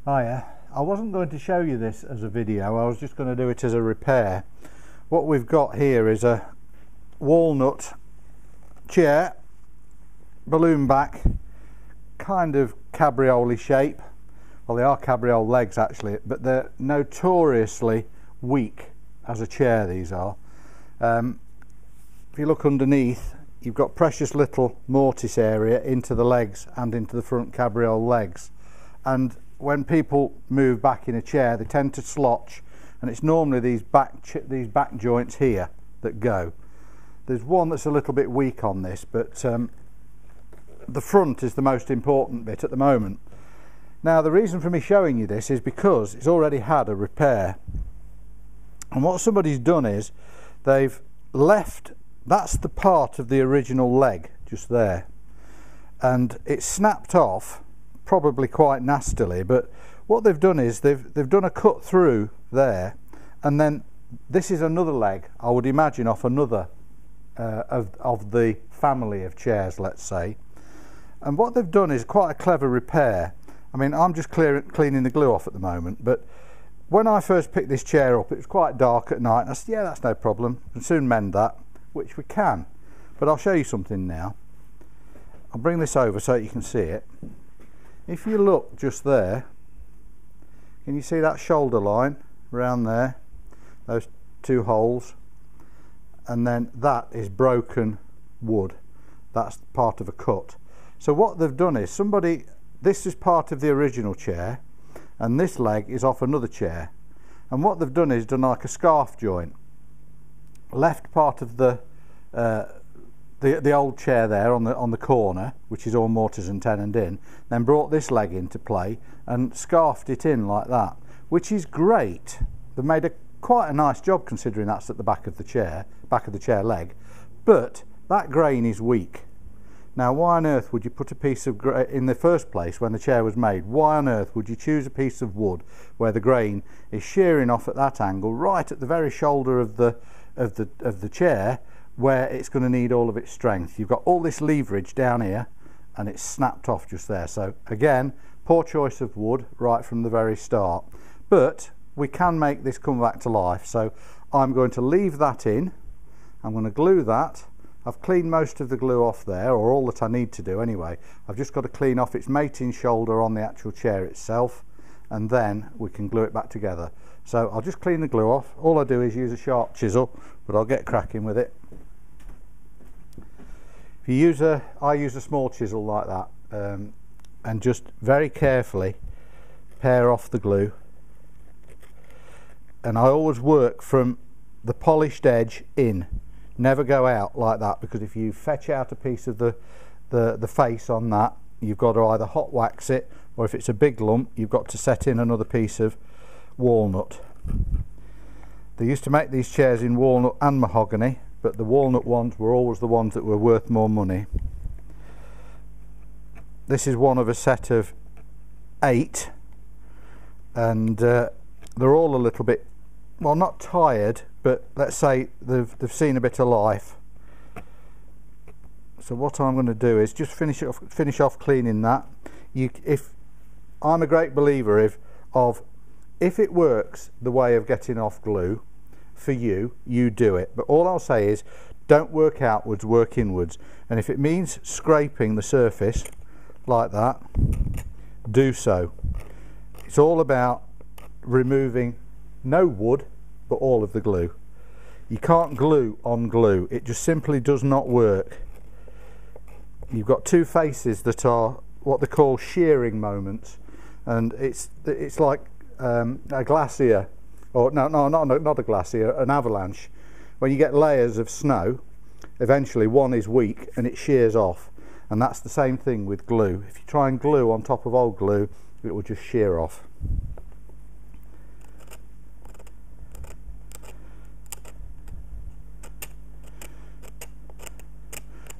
Hiya. I wasn't going to show you this as a video, I was just going to do it as a repair. What we've got here is a walnut chair, balloon back, kind of cabriolet shape. Well, they are cabriole legs actually, but they're notoriously weak as a chair, these are. If you look underneath, you've got precious little mortise area into the legs and into the front cabriole legs, and when people move back in a chair they tend to slotch, and it's normally these back joints here that go. There's one that's a little bit weak on this, but the front is the most important bit at the moment. Now the reason for me showing you this is because it's already had a repair, and what somebody's done is they've left, that's the part of the original leg just there, and it's snapped off probably quite nastily, but what they've done is they've done a cut through there, and then this is another leg, I would imagine, off another of the family of chairs, let's say. And what they've done is quite a clever repair. I mean, I'm just cleaning the glue off at the moment, but when I first picked this chair up it was quite dark at night, and I said, yeah, that's no problem, we can soon mend that, which we can. But I'll show you something now. I'll bring this over so you can see it. If you look just there, can you see that shoulder line around there, those two holes, and then that is broken wood, that's part of a cut. So what they've done is this is part of the original chair and this leg is off another chair, and what they've done is done like a scarf joint, left part of the old chair there on the corner, which is all mortise and tenoned in, then brought this leg into play and scarfed it in like that, which is great. They've made quite a nice job considering that's at the back of the chair leg, but that grain is weak. Now why on earth would you put a piece of grain in the first place when the chair was made? Why on earth would you choose a piece of wood where the grain is shearing off at that angle, right at the very shoulder of the chair, where it's going to need all of its strength? You've got all this leverage down here and it's snapped off just there. So again, poor choice of wood right from the very start, but we can make this come back to life. So I'm going to leave that in, I'm going to glue that. I've cleaned most of the glue off there, or all that I need to do anyway. I've just got to clean off its mating shoulder on the actual chair itself, and then we can glue it back together. So I'll just clean the glue off. All I do is use a sharp chisel, but I'll get cracking with it. If you use I use a small chisel like that, and just very carefully pare off the glue. And I always work from the polished edge in, never go out like that, because if you fetch out a piece of the face on that, you've got to either hot wax it, or if it's a big lump you've got to set in another piece of walnut. They used to make these chairs in walnut and mahogany, but the walnut ones were always the ones that were worth more money. This is one of a set of 8, and they're all a little bit, well, not tired, but let's say they've seen a bit of life. So what I'm going to do is just finish off cleaning that. If I'm a great believer if it works the way of getting off glue for you, you do it. But all I'll say is don't work outwards, work inwards. And if it means scraping the surface like that, do so. It's all about removing no wood but all of the glue. You can't glue on glue, it just simply does not work. You've got two faces that are what they call shearing moments, and it's like a glacier, or not a glacier, an avalanche. When you get layers of snow, eventually one is weak and it shears off, and that's the same thing with glue. If you try and glue on top of old glue, it will just shear off.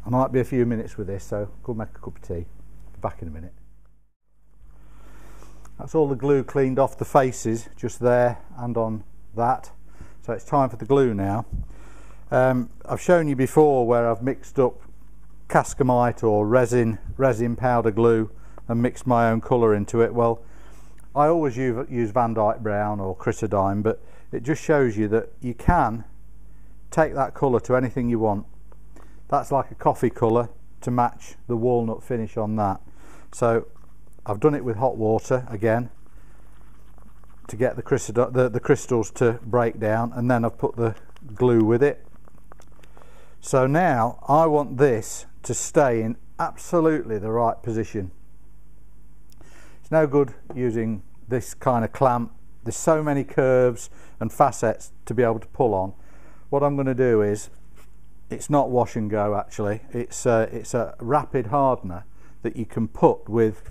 I might be a few minutes with this, so go make a cup of tea. Be back in a minute. That's all the glue cleaned off the faces, just there and on that. So it's time for the glue now. I've shown you before where I've mixed up cascamite or resin powder glue and mixed my own colour into it. Well, I always use Van Dyke Brown or Chrysodyne, but it just shows you that you can take that colour to anything you want. That's like a coffee colour to match the walnut finish on that. So I've done it with hot water again to get the crystals to break down, and then I've put the glue with it. So now I want this to stay in absolutely the right position. It's no good using this kind of clamp. There's so many curves and facets to be able to pull on. What I'm going to do is, it's not wash and go actually, it's a rapid hardener that you can put with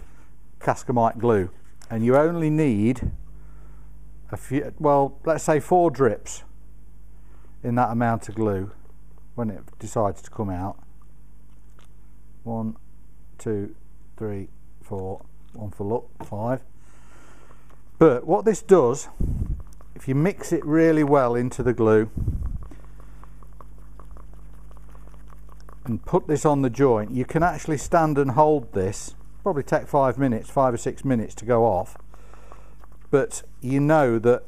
Cascamite glue, and you only need a few, well, let's say 4 drips in that amount of glue when it decides to come out. 1, 2, 3, 4, 1 for luck, 5. But what this does, if you mix it really well into the glue and put this on the joint, you can actually stand and hold this. Probably take 5 minutes, 5 or 6 minutes to go off, but you know that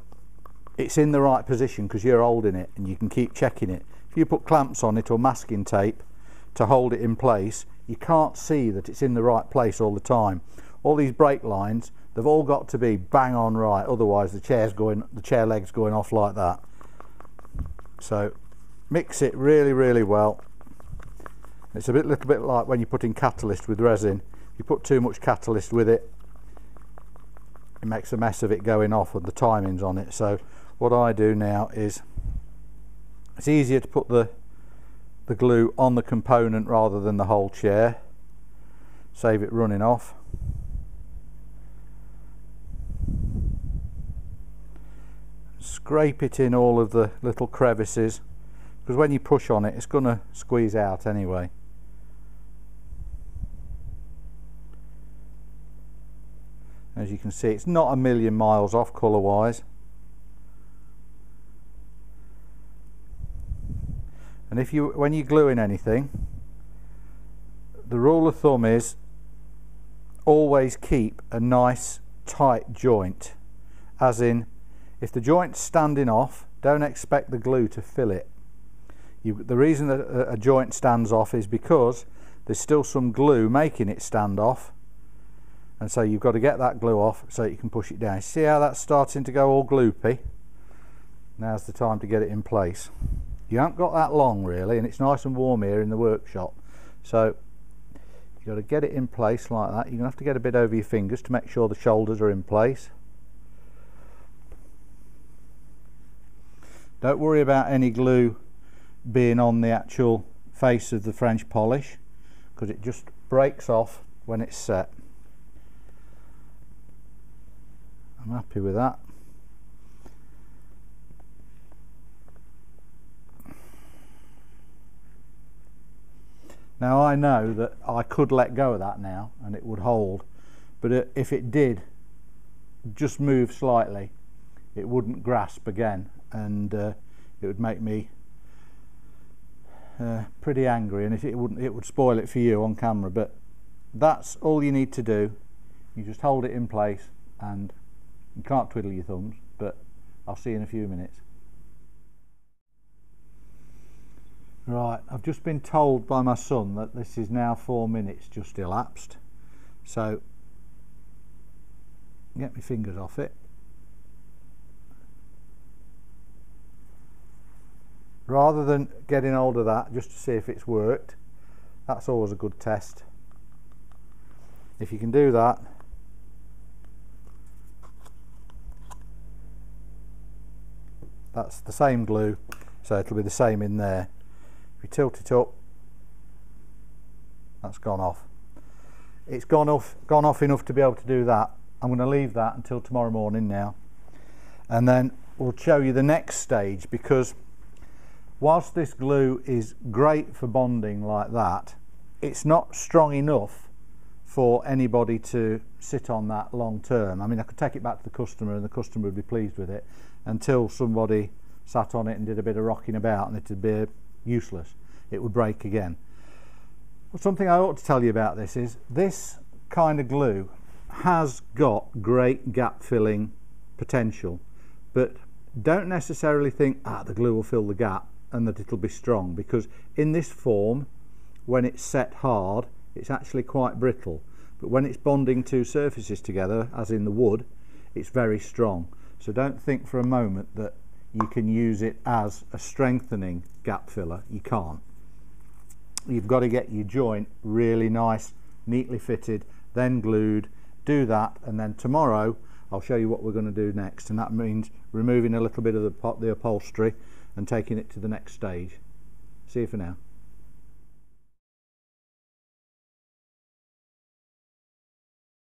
it's in the right position because you're holding it and you can keep checking it. If you put clamps on it or masking tape to hold it in place, you can't see that it's in the right place all the time. All these brake lines, they've all got to be bang on right, otherwise the chair leg's going off like that. So mix it really well. It's a little bit like when you're putting catalyst with resin. You put too much catalyst with it, it makes a mess of it going off with the timings on it. So what I do now is, it's easier to put the glue on the component rather than the whole chair, save it running off. Scrape it in all of the little crevices, because when you push on it, it's going to squeeze out anyway. As you can see, it's not a million miles off colour wise. And when you're gluing anything, the rule of thumb is always keep a nice tight joint, as in, if the joint's standing off, don't expect the glue to fill it. The reason that a joint stands off is because there's still some glue making it stand off, and so you've got to get that glue off so you can push it down. See how that's starting to go all gloopy? Now's the time to get it in place. You haven't got that long really, and it's nice and warm here in the workshop, so you've got to get it in place like that. You're going to have to get a bit over your fingers to make sure the shoulders are in place. Don't worry about any glue being on the actual face of the French polish, because it just breaks off when it's set. I'm happy with that. Now I know that I could let go of that now and it would hold, but if it did just move slightly, it wouldn't grasp again, and it would make me pretty angry, and it would spoil it for you on camera. But that's all you need to do. You just hold it in place, and you can't twiddle your thumbs, but I'll see you in a few minutes. Right, I've just been told by my son that this is now 4 minutes just elapsed, so get my fingers off it. Rather than getting hold of that just to see if it's worked, that's always a good test. If you can do that, that's the same glue, so it'll be the same in there. If you tilt it up, that's gone off. It's gone off enough to be able to do that. I'm going to leave that until tomorrow morning now, and then we'll show you the next stage, because whilst this glue is great for bonding like that, it's not strong enough for anybody to sit on that long term. I mean, I could take it back to the customer and the customer would be pleased with it, until somebody sat on it and did a bit of rocking about, and it'd be useless. It would break again. Well, something I ought to tell you about this is, this kind of glue has got great gap filling potential, but don't necessarily think the glue will fill the gap and that it'll be strong, because in this form, when it's set hard, it's actually quite brittle, but when it's bonding two surfaces together, as in the wood, it's very strong. So don't think for a moment that you can use it as a strengthening gap filler. You can't. You've got to get your joint really nice, neatly fitted, then glued. Do that, and then tomorrow I'll show you what we're going to do next, and that means removing a little bit of the upholstery and taking it to the next stage. See you for now.